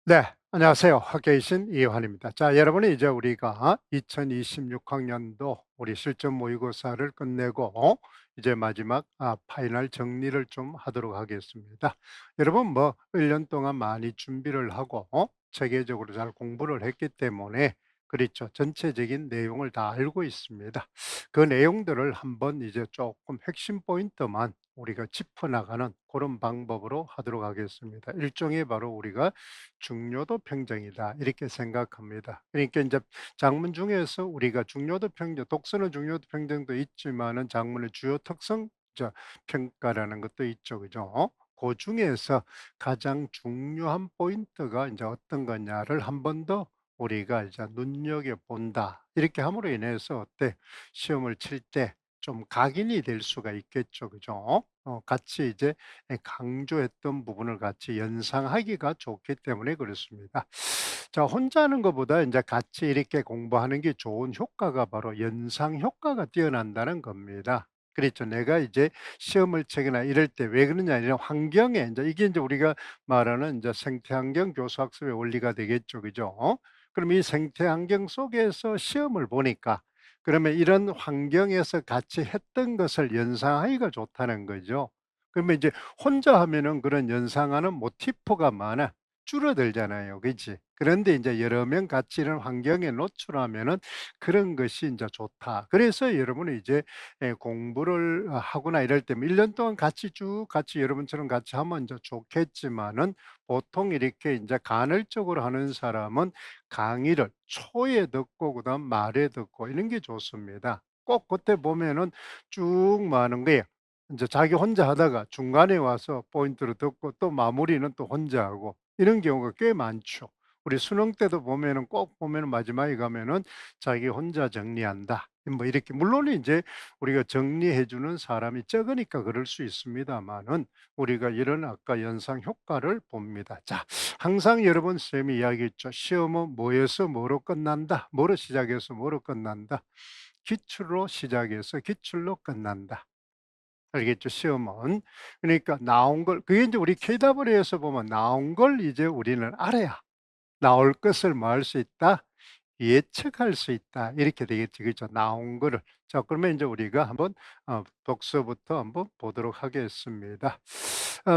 네. 안녕하세요. 학계이신 이완입니다. 자, 여러분이 이제 우리가 2026학년도 우리 실전 모의고사를 끝내고 이제 마지막 파이널 정리를 좀 하도록 하겠습니다. 여러분 뭐 1년 동안 많이 준비를 하고 체계적으로 잘 공부를 했기 때문에 그렇죠. 전체적인 내용을 다 알고 있습니다. 그 내용들을 한번 이제 조금 핵심 포인트만 우리가 짚어 나가는 그런 방법으로 하도록 하겠습니다. 일종의 바로 우리가 중요도 평정이다 이렇게 생각합니다. 그러니까 이제 작문 중에서 우리가 중요도 평정, 독서는 중요도 평정도 있지만은 작문의 주요 특성 평가라는 것도 있죠, 그죠? 그 중에서 가장 중요한 포인트가 이제 어떤 거냐를 한 번 더 우리가 이제 눈여겨 본다. 이렇게 함으로 인해서 어때 시험을 칠 때 좀 각인이 될 수가 있겠죠, 그죠? 같이 이제 강조했던 부분을 같이 연상하기가 좋기 때문에 그렇습니다. 자, 혼자 하는 것보다 이제 같이 이렇게 공부하는 게 좋은 효과가 바로 연상 효과가 뛰어난다는 겁니다. 그렇죠. 내가 이제 시험을 치거나 이럴 때 왜 그러냐 이런 환경에 이제 이게 이제 우리가 말하는 이제 생태 환경 교수 학습의 원리가 되겠죠. 그죠? 그럼 이 생태 환경 속에서 시험을 보니까 그러면 이런 환경에서 같이 했던 것을 연상하기가 좋다는 거죠. 그러면 이제 혼자 하면은 그런 연상하는 모티프가 많아 줄어들잖아요. 그치? 그런데 이제 여러 명 같이 이런 환경에 노출하면은 그런 것이 인제 좋다. 그래서 여러분이 이제 공부를 하거나 이럴 때 뭐 1년 동안 같이 쭉 같이 여러분처럼 같이 하면 인제 좋겠지만은 보통 이렇게 인제 간헐적으로 하는 사람은 강의를 초에 듣고 그다음 말에 듣고 이런 게 좋습니다. 꼭 그때 보면은 쭉 뭐 하는 거예요. 인제 자기 혼자 하다가 중간에 와서 포인트를 듣고 또 마무리는 또 혼자 하고 이런 경우가 꽤 많죠. 우리 수능 때도 보면은 꼭 보면은 마지막에 가면은 자기 혼자 정리한다. 뭐 이렇게 물론 이제 우리가 정리해 주는 사람이 적으니까 그럴 수 있습니다마는 우리가 이런 아까 연상 효과를 봅니다. 자, 항상 여러분 쌤이 이야기했죠. 시험은 뭐에서 뭐로 끝난다. 뭐로 시작해서 뭐로 끝난다. 기출로 시작해서 기출로 끝난다. 알겠죠? 시험은. 그러니까 나온 걸 그게 인제 우리 KW에서 보면 나온 걸 이제 우리는 알아야 나올 것을 뭐 할 수 있다? 예측할 수 있다. 이렇게 되겠죠. 그죠? 나온 거를. 자, 그러면 인제 우리가 한번 독서부터 한번 보도록 하겠습니다.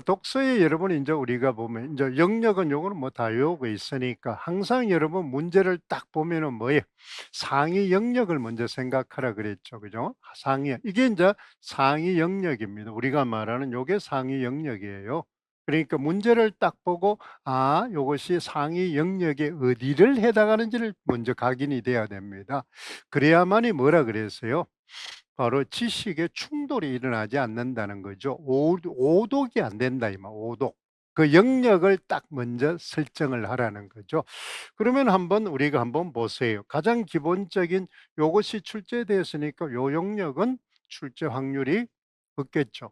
독서에 여러분 인제 우리가 보면 인제 영역은 요거는 뭐 다 외우고 있으니까 항상 여러분 문제를 딱 보면은 뭐예요? 상위 영역을 먼저 생각하라 그랬죠. 그죠? 상위 이게 인제 상위 영역입니다. 우리가 말하는 요게 상위 영역이에요. 그러니까 문제를 딱 보고 요것이 상위 영역의 어디를 해당하는지를 먼저 각인이 돼야 됩니다. 그래야만이 뭐라 그랬어요? 바로 지식의 충돌이 일어나지 않는다는 거죠. 오독이 안 된다 이 말 오독. 그 영역을 딱 먼저 설정을 하라는 거죠. 그러면 한번 우리가 한번 보세요. 가장 기본적인 요것이 출제되었으니까 요 영역은 출제 확률이 없겠죠.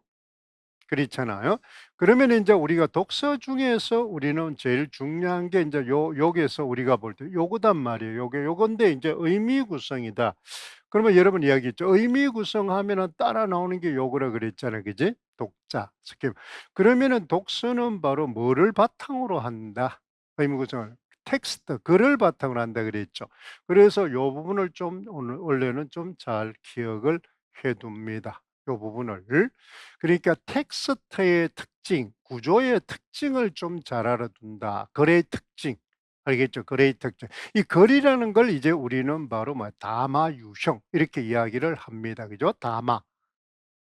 그렇잖아요. 그러면 인제 우리가 독서 중에서 우리는 제일 중요한 게 인제 여기에서 우리가 볼 때 요거단 말이에요. 요건데 인제 의미 구성이다. 그러면 여러분 이야기했죠. 의미 구성하면은 따라 나오는 게 요거라 그랬잖아요. 그지? 독자, 스킵. 그러면은 독서는 바로 뭐를 바탕으로 한다? 의미 구성을. 텍스트, 글을 바탕으로 한다 그랬죠. 그래서 요 부분을 좀 오늘 원래는 좀 잘 기억을 해 둡니다. 요 부분을. 그러니까 텍스트의 특징, 구조의 특징을 좀 잘 알아둔다. 글의 특징. 알겠죠? 글의 특징. 이 글이라는 걸 이제 우리는 바로 뭐 담화 유형 이렇게 이야기를 합니다. 그죠? 담화.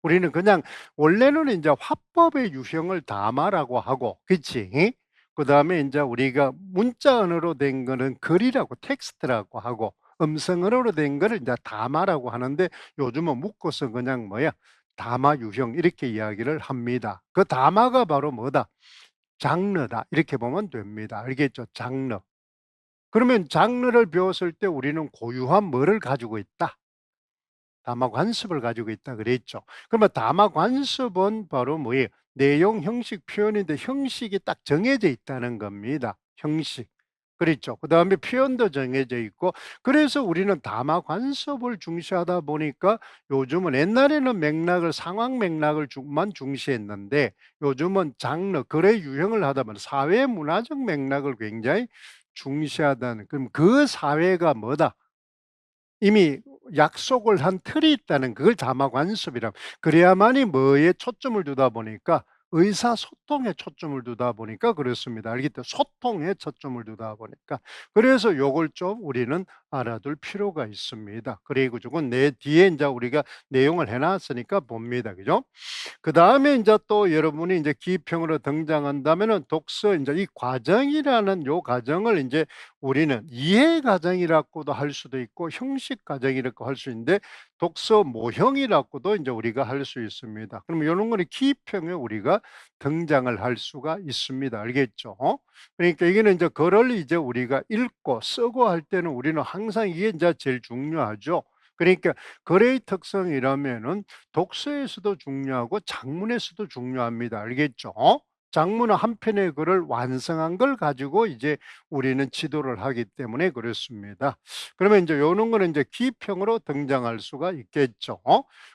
우리는 그냥 원래는 인제 화법의 유형을 담화라고 하고 그치? 그다음에 인제 우리가 문자 언어로 된 거는 글이라고 텍스트라고 하고 음성 언어로 된 거를 인제 담화라고 하는데 요즘은 묶어서 그냥 뭐야 담화 유형 이렇게 이야기를 합니다. 그 담화가 바로 뭐다? 장르다. 이렇게 보면 됩니다. 알겠죠? 장르. 그러면 장르를 배웠을 때 우리는 고유한 뭐를 가지고 있다? 담화 관습을 가지고 있다 그랬죠. 그러면 담화 관습은 바로 뭐예요? 내용, 형식, 표현인데 형식이 딱 정해져 있다는 겁니다. 형식. 그렇죠. 그다음에 표현도 정해져 있고 그래서 우리는 담화 관습을 중시하다 보니까 요즘은 옛날에는 맥락을 상황 맥락을 만 중시했는데 요즘은 장르 글의 유형을 하다 보면 사회 문화적 맥락을 굉장히 중시하다는 그럼 그 사회가 뭐다? 이미 약속을 한 틀이 있다는 그걸 자마관습이라 그래야만이 뭐에 초점을 두다 보니까 의사소통에 초점을 두다 보니까 그렇습니다. 알겠죠? 소통에 초점을 두다 보니까. 그래서 요걸 좀 우리는 알아둘 필요가 있습니다. 그리고 조금 내 뒤에 인제 우리가 내용을 해 놨으니까 봅니다. 그죠? 그다음에 인제 또 여러분이 인제 기평으로 등장한다면은 독서 인제 이 과정이라는 요 과정을 인제 우리는 이해 과정이라고도 할 수도 있고 형식 과정이라고 할 수 있는데 독서 모형이라고도 인제 우리가 할 수 있습니다. 그러면 요런 거는 기평에 우리가 등장을 할 수가 있습니다. 알겠죠? 그러니까 이거는 인제 글을 이제 우리가 읽고 쓰고 할 때는 우리는 항상 이게 인제 제일 중요하죠. 그러니까 글의 특성이라면은 독서에서도 중요하고 작문에서도 중요합니다. 알겠죠? 작문은 한 편의 글을 완성한 걸 가지고 이제 우리는 지도를 하기 때문에 그렇습니다. 그러면 이제 요런 거는 이제 기평으로 등장할 수가 있겠죠.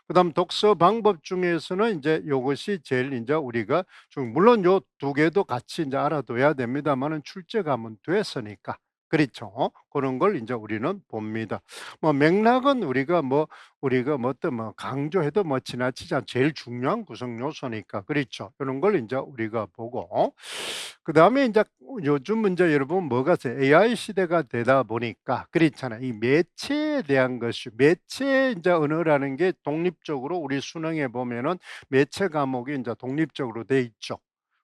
그다음 독서 방법 중에서는 이제 요것이 제일 이제 우리가 좀 물론 요 두 개도 같이 이제 알아둬야 됩니다만은 출제가면 됐으니까. 그렇죠. 그런 걸 이제 우리는 봅니다. 뭐 맥락은 우리가 뭐 어떤 뭐 강조해도 뭐 지나치지 않 제일 중요한 구성 요소니까 그렇죠. 이런 걸 인제 우리가 보고 그다음에 인제 요즘 문제 여러분 뭐가 있어요? AI 시대가 되다 보니까 그렇잖아요. 이 매체에 대한 것이 매체 인제 언어라는 게 독립적으로 우리 수능에 보면은 매체 과목이 인제 독립적으로 돼 있죠.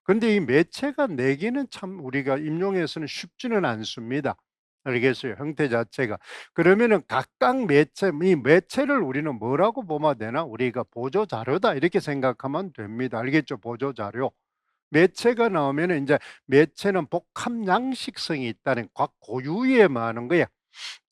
근데 이 매체가 내기는 참 우리가 임용해서는 쉽지는 않습니다. 알겠어요, 형태 자체가. 그러면은 각각 매체 이 매체를 우리는 뭐라고 보면 되나? 우리가 보조 자료다 이렇게 생각하면 됩니다. 알겠죠? 보조 자료. 매체가 나오면은 인제 매체는 복합 양식성이 있다는 각 고유의 많은 거야.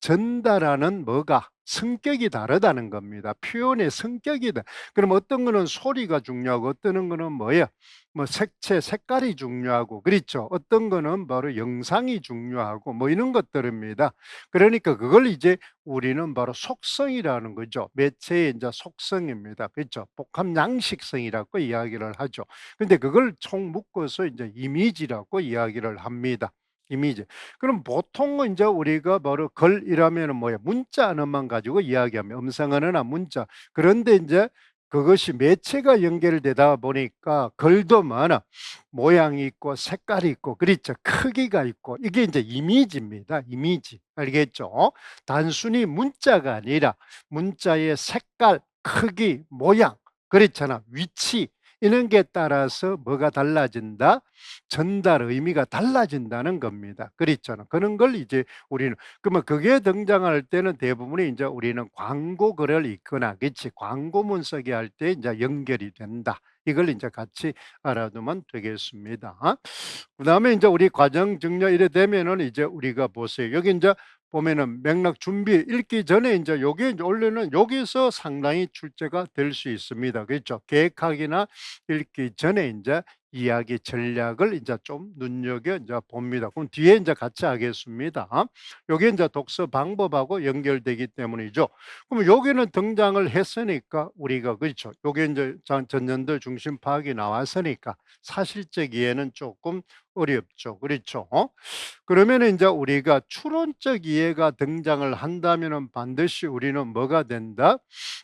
전달하는 뭐가 성격이 다르다는 겁니다. 표현의 성격이 다 그럼 어떤 거는 소리가 중요하고 어떤 거는 뭐예요? 뭐 색채, 색깔이 중요하고 그렇죠. 어떤 거는 바로 영상이 중요하고 뭐 이런 것들입니다. 그러니까 그걸 이제 우리는 바로 속성이라는 거죠. 매체의 인제 속성입니다. 그렇죠. 복합 양식성이라고 이야기를 하죠. 근데 그걸 총 묶어서 인제 이미지라고 이야기를 합니다. 이미지. 그럼 보통은 인제 우리가 바로 글이라면은 뭐야 문자 언어만 가지고 이야기하면 음성 언어나 문자. 그런데 인제 그것이 매체가 연결되다 보니까 글도 많아 모양이 있고 색깔이 있고 그렇죠. 크기가 있고 이게 인제 이미지입니다. 이미지. 알겠죠? 단순히 문자가 아니라 문자의 색깔, 크기, 모양 그렇잖아. 위치 이런 게 따라서 뭐가 달라진다? 전달 의미가 달라진다는 겁니다. 그랬잖아. 그런 걸 이제 우리는 그러면 그게 등장할 때는 대부분이 인제 우리는 광고 글을 읽거나 그치 광고문 쓰기 할 때 인제 연결이 된다. 이걸 인제 같이 알아두면 되겠습니다. 그다음에 인제 우리 과정 증려 이래 되면은 이제 우리가 보세요. 여기 인제 보면은 맥락 준비 읽기 전에 인제 요게 인제 원래는 여기서 상당히 출제가 될 수 있습니다. 그렇죠? 계획하기나 읽기 전에 인제 이야기 전략을 인제 좀 눈여겨 인제 봅니다. 그럼 뒤에 인제 같이 하겠습니다. 요게 인제 독서 방법하고 연결되기 때문이죠. 그럼 여기는 등장을 했으니까 우리가 그렇죠. 요게 인제 전년도 중심 파악이 나왔으니까 사실적 이해는 쪼끔 어렵죠. 그렇죠? 그러면은 인제 우리가 추론적 이해가 등장을 한다면은 반드시 우리는 뭐가 된다?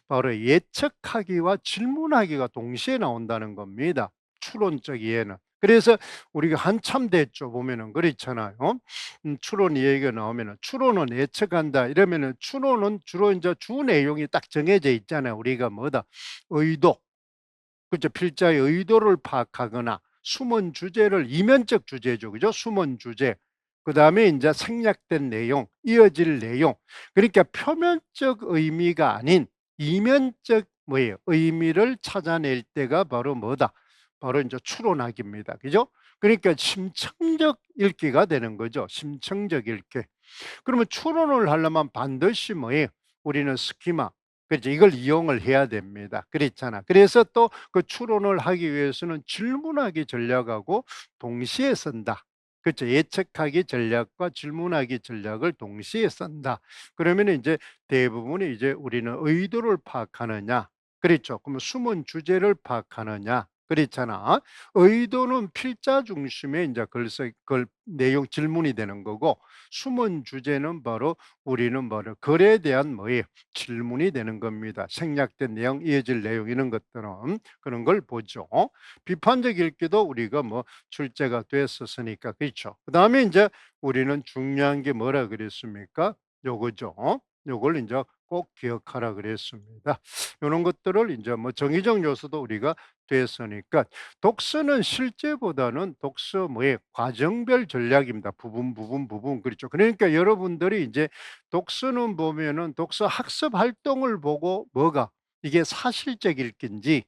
바로 예측하기와 질문하기가 동시에 나온다는 겁니다. 추론적 이해는. 그래서 우리가 한참 됐죠 보면은 그렇잖아요. 추론 이해가 나오면은 추론은 예측한다 이러면은 추론은 주로 인제 주 내용이 딱 정해져 있잖아요. 우리가 뭐다? 의도. 그죠. 필자의 의도를 파악하거나 숨은 주제를 이면적 주제죠. 그죠? 숨은 주제. 그다음에 인제 생략된 내용, 이어질 내용. 그러니까 표면적 의미가 아닌 이면적 뭐예요? 의미를 찾아낼 때가 바로 뭐다? 바로 인제 추론하기입니다. 그죠? 그러니까 심층적 읽기가 되는 거죠. 심층적 읽기. 그러면 추론을 하려면 반드시 뭐예요? 우리는 스키마 그죠? 이걸 이용을 해야 됩니다. 그렇잖아. 그래서 또 그 추론을 하기 위해서는 질문하기 전략하고 동시에 쓴다. 그렇죠. 예측하기 전략과 질문하기 전략을 동시에 쓴다. 그러면은 인제 대부분이 이제 우리는 의도를 파악하느냐, 그렇죠. 그러면 숨은 주제를 파악하느냐, 그렇잖아. 의도는 필자 중심의 인제 글 내용 질문이 되는 거고, 숨은 주제는 바로 우리는 뭐를 글에 대한 뭐예요? 질문이 되는 겁니다. 생략된 내용, 이어질 내용 이런 것들은 그런 걸 보죠. 비판적 읽기도 우리가 뭐 출제가 됐었으니까 그렇죠. 그다음에 인제 우리는 중요한 게 뭐라 그랬습니까? 요거죠. 요걸 인제 꼭 기억하라 그랬습니다. 요런 것들을 인제 뭐 정의적 요소도 우리가 됐으니까 독서는 실제보다는 독서 뭐에 과정별 전략입니다. 부분 그렇죠. 그러니까 여러분들이 인제 독서는 보면은 독서 학습 활동을 보고 뭐가 이게 사실적 읽기인지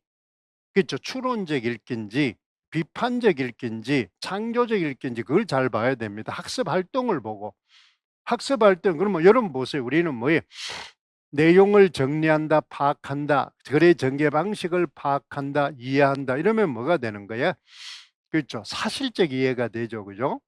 그렇죠. 추론적 읽기인지 비판적 읽기인지 창조적 읽기인지 그걸 잘 봐야 됩니다. 학습 활동을 보고. 학습 활동 그러면 여러분 보세요. 우리는 뭐예요? 내용을 정리한다, 파악한다, 글의 전개 방식을 파악한다, 이해한다 이러면 뭐가 되는 거야? 그렇죠. 사실적 이해가 되죠. 그죠?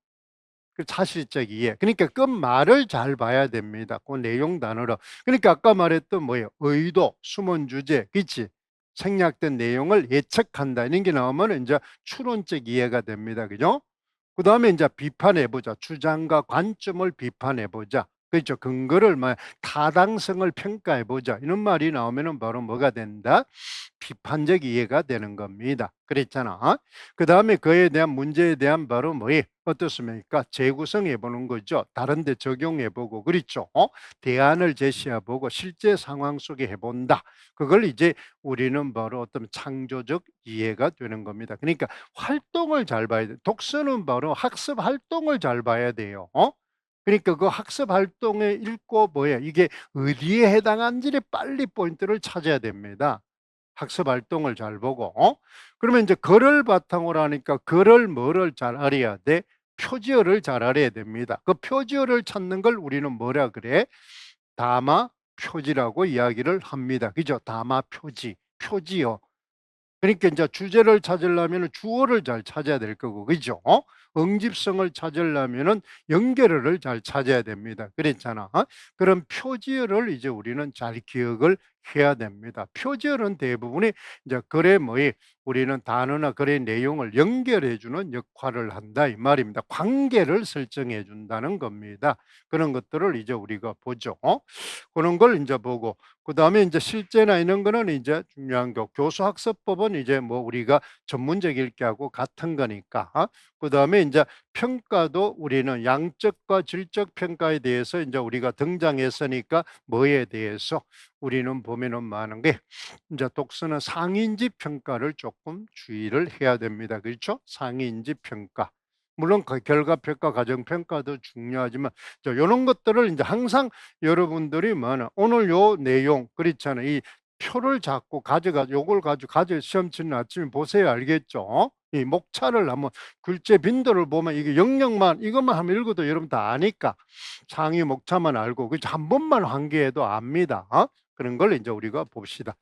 그 사실적 이해. 그러니까 끝말을 잘 봐야 됩니다. 그 내용 단어로. 그러니까 아까 말했던 뭐예요? 의도, 숨은 주제, 그치? 생략된 내용을 예측한다. 이런 게 나오면 인제 추론적 이해가 됩니다. 그죠? 그다음에 인제 비판해 보자. 주장과 관점을 비판해 보자. 그렇죠. 근거를 뭐 타당성을 평가해 보자. 이런 말이 나오면은 바로 뭐가 된다? 비판적 이해가 되는 겁니다. 그랬잖아. 그다음에 그에 대한 문제에 대한 바로 뭐예요? 어떻습니까? 재구성해 보는 거죠. 다른 데 적용해 보고 그렇죠. 대안을 제시해 보고 실제 상황 속에 해 본다. 그걸 이제 우리는 바로 어떤 창조적 이해가 되는 겁니다. 그러니까 활동을 잘 봐야 돼. 독서는 바로 학습 활동을 잘 봐야 돼요. 그러니까 그 학습 활동에 읽고 뭐야 이게 어디에 해당하는지를 빨리 포인트를 찾아야 됩니다. 학습 활동을 잘 보고. 그러면 인제 글을 바탕으로 하니까 글을 뭐를 잘 알아야 돼? 표지어를 잘 알아야 됩니다. 그 표지어를 찾는 걸 우리는 뭐라 그래? 담화 표지라고 이야기를 합니다. 그죠? 담화 표지, 표지어. 그러니까 인제 주제를 찾으려면은 주어를 잘 찾아야 될 거고 그죠? 응집성을 찾으려면은 연결어를 잘 찾아야 됩니다. 그랬잖아. 그런 표지어를 이제 우리는 잘 기억을 해야 됩니다. 표지어는 대부분이 이제 글의 뭐에 우리는 단어나 글의 내용을 연결해 주는 역할을 한다 이 말입니다. 관계를 설정해 준다는 겁니다. 그런 것들을 이제 우리가 보죠. 그런 걸 인제 보고 그다음에 인제 실제나 이런 거는 이제 중요한 거 교수학습법은 이제 뭐 우리가 전문적 읽기하고 같은 거니까. 그다음에 인제 평가도 우리는 양적과 질적 평가에 대해서 인제 우리가 등장했으니까 뭐에 대해서 우리는 보면은 많은 게 인제 독서는 상인지 평가를 조금 주의를 해야 됩니다. 그렇죠? 상인지 평가. 물론 그 결과 평가, 과정 평가도 중요하지만 요런 것들을 인제 항상 여러분들이 뭐하나 오늘 요 내용 그렇잖아요. 이 표를 자꾸 가져가 요걸 가지고 시험 치는 아침에 보세요. 알겠죠? 이 목차를 한번 글자 빈도를 보면 이게 영역만 이것만 한번 읽어도 여러분 다 아니까 상위 목차만 알고 그한 번만 환기해도 압니다. 그런 걸 인제 우리가 봅시다.